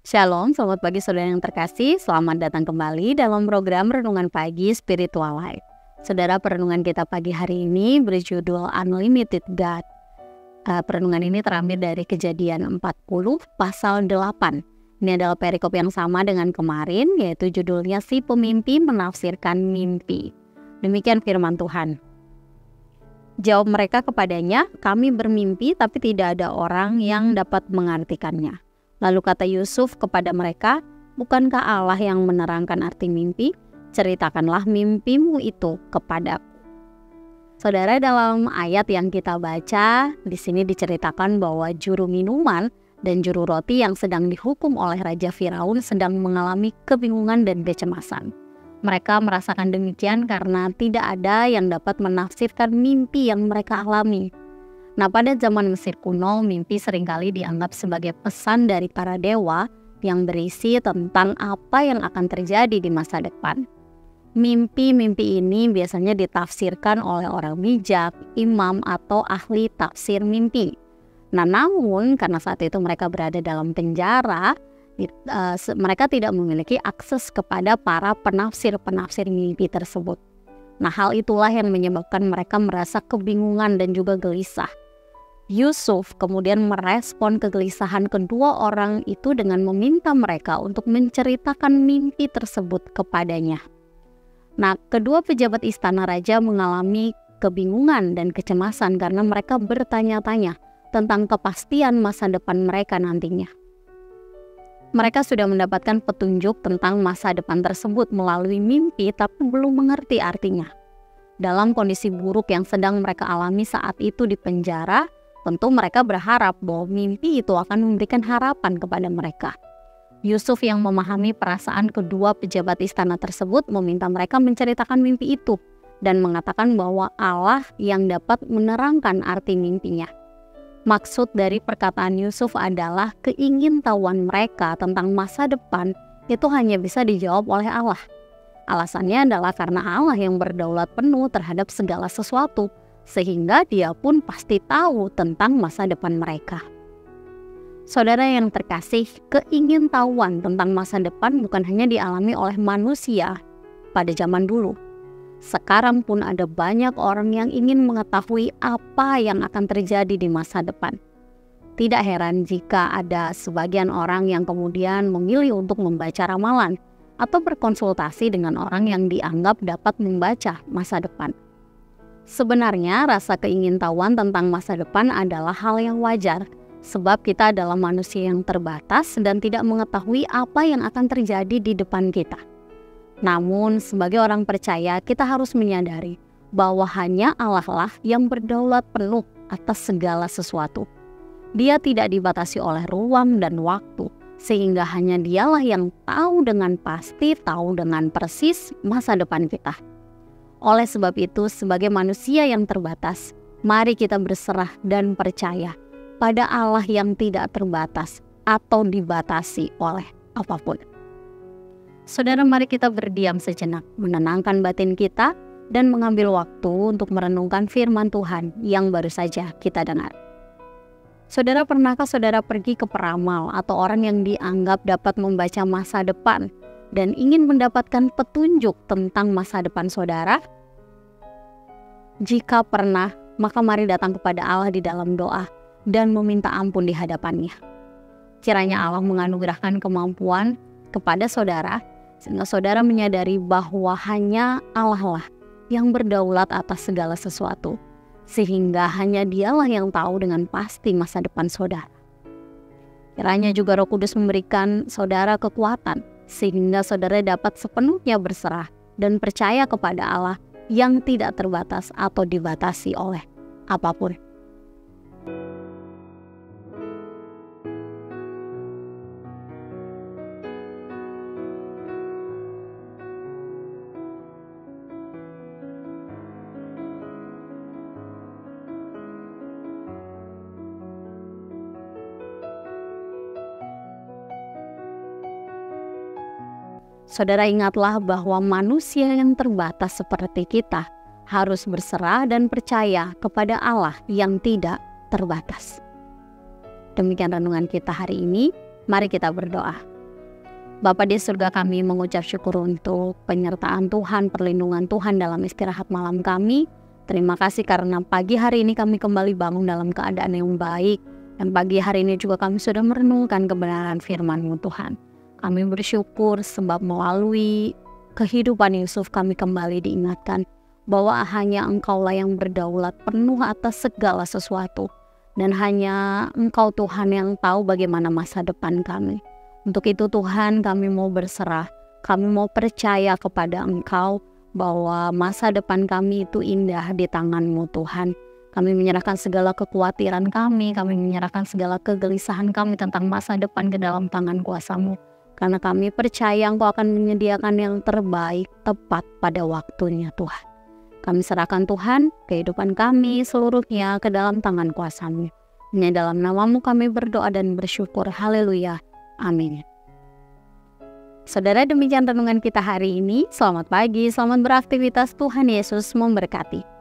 Shalom, selamat pagi saudara yang terkasih. Selamat datang kembali dalam program Renungan Pagi Spiritual Life. Saudara, perenungan kita pagi hari ini berjudul Unlimited God. Perenungan ini terambil dari Kejadian 40 pasal 8. Ini adalah perikop yang sama dengan kemarin, yaitu judulnya Si Pemimpi Menafsirkan Mimpi. Demikian firman Tuhan. Jawab mereka kepadanya, kami bermimpi tapi tidak ada orang yang dapat mengartikannya. Lalu kata Yusuf kepada mereka, bukankah Allah yang menerangkan arti mimpi? Ceritakanlah mimpimu itu kepadaku. Saudara, dalam ayat yang kita baca, di sini diceritakan bahwa juru minuman dan juru roti yang sedang dihukum oleh Raja Firaun sedang mengalami kebingungan dan kecemasan. Mereka merasakan demikian karena tidak ada yang dapat menafsirkan mimpi yang mereka alami. Nah, pada zaman Mesir kuno, mimpi seringkali dianggap sebagai pesan dari para dewa yang berisi tentang apa yang akan terjadi di masa depan. Mimpi-mimpi ini biasanya ditafsirkan oleh orang bijak, imam, atau ahli tafsir mimpi. Nah, namun karena saat itu mereka berada dalam penjara, mereka tidak memiliki akses kepada para penafsir-penafsir mimpi tersebut. Nah, hal itulah yang menyebabkan mereka merasa kebingungan dan juga gelisah. Yusuf kemudian merespon kegelisahan kedua orang itu dengan meminta mereka untuk menceritakan mimpi tersebut kepadanya. Nah, kedua pejabat istana raja mengalami kebingungan dan kecemasan karena mereka bertanya-tanya tentang kepastian masa depan mereka nantinya. Mereka sudah mendapatkan petunjuk tentang masa depan tersebut melalui mimpi tapi belum mengerti artinya. Dalam kondisi buruk yang sedang mereka alami saat itu di penjara, tentu mereka berharap bahwa mimpi itu akan memberikan harapan kepada mereka. Yusuf yang memahami perasaan kedua pejabat istana tersebut meminta mereka menceritakan mimpi itu dan mengatakan bahwa Allah yang dapat menerangkan arti mimpinya. Maksud dari perkataan Yusuf adalah keingintahuan mereka tentang masa depan itu hanya bisa dijawab oleh Allah. Alasannya adalah karena Allah yang berdaulat penuh terhadap segala sesuatu, sehingga dia pun pasti tahu tentang masa depan mereka. Saudara yang terkasih, keingintahuan tentang masa depan bukan hanya dialami oleh manusia pada zaman dulu. Sekarang pun ada banyak orang yang ingin mengetahui apa yang akan terjadi di masa depan. Tidak heran jika ada sebagian orang yang kemudian memilih untuk membaca ramalan atau berkonsultasi dengan orang yang dianggap dapat membaca masa depan. Sebenarnya rasa keingintahuan tentang masa depan adalah hal yang wajar, sebab kita adalah manusia yang terbatas dan tidak mengetahui apa yang akan terjadi di depan kita. Namun sebagai orang percaya kita harus menyadari bahwa hanya Allah lah yang berdaulat penuh atas segala sesuatu. Dia tidak dibatasi oleh ruang dan waktu, sehingga hanya dialah yang tahu dengan pasti, tahu dengan persis masa depan kita. Oleh sebab itu, sebagai manusia yang terbatas, mari kita berserah dan percaya pada Allah yang tidak terbatas atau dibatasi oleh apapun. Saudara, mari kita berdiam sejenak, menenangkan batin kita, dan mengambil waktu untuk merenungkan firman Tuhan yang baru saja kita dengar. Saudara, pernahkah saudara pergi ke peramal atau orang yang dianggap dapat membaca masa depan dan ingin mendapatkan petunjuk tentang masa depan saudara? Jika pernah, maka mari datang kepada Allah di dalam doa dan meminta ampun di hadapannya. Kiranya Allah menganugerahkan kemampuan kepada saudara, sehingga saudara menyadari bahwa hanya Allah lah yang berdaulat atas segala sesuatu, sehingga hanya dialah yang tahu dengan pasti masa depan saudara. Kiranya juga Roh Kudus memberikan saudara kekuatan, sehingga saudara dapat sepenuhnya berserah dan percaya kepada Allah yang tidak terbatas atau dibatasi oleh apapun. Saudara, ingatlah bahwa manusia yang terbatas seperti kita harus berserah dan percaya kepada Allah yang tidak terbatas. Demikian renungan kita hari ini. Mari kita berdoa. Bapa di surga, kami mengucap syukur untuk penyertaan Tuhan, perlindungan Tuhan dalam istirahat malam kami. Terima kasih karena pagi hari ini kami kembali bangun dalam keadaan yang baik. Dan pagi hari ini juga kami sudah merenungkan kebenaran firman-Mu Tuhan. Kami bersyukur sebab melalui kehidupan Yusuf kami kembali diingatkan bahwa hanya Engkaulah yang berdaulat penuh atas segala sesuatu. Dan hanya Engkau Tuhan yang tahu bagaimana masa depan kami. Untuk itu Tuhan, kami mau berserah, kami mau percaya kepada Engkau bahwa masa depan kami itu indah di tangan-Mu Tuhan. Kami menyerahkan segala kekhawatiran kami menyerahkan segala kegelisahan kami tentang masa depan ke dalam tangan kuasa-Mu. Karena kami percaya Engkau akan menyediakan yang terbaik tepat pada waktunya Tuhan. Kami serahkan Tuhan, kehidupan kami seluruhnya ke dalam tangan kuasa-Mu. Hanya dalam nama-Mu kami berdoa dan bersyukur. Haleluya. Amin. Saudara, demikian renungan kita hari ini. Selamat pagi, selamat beraktivitas. Tuhan Yesus memberkati.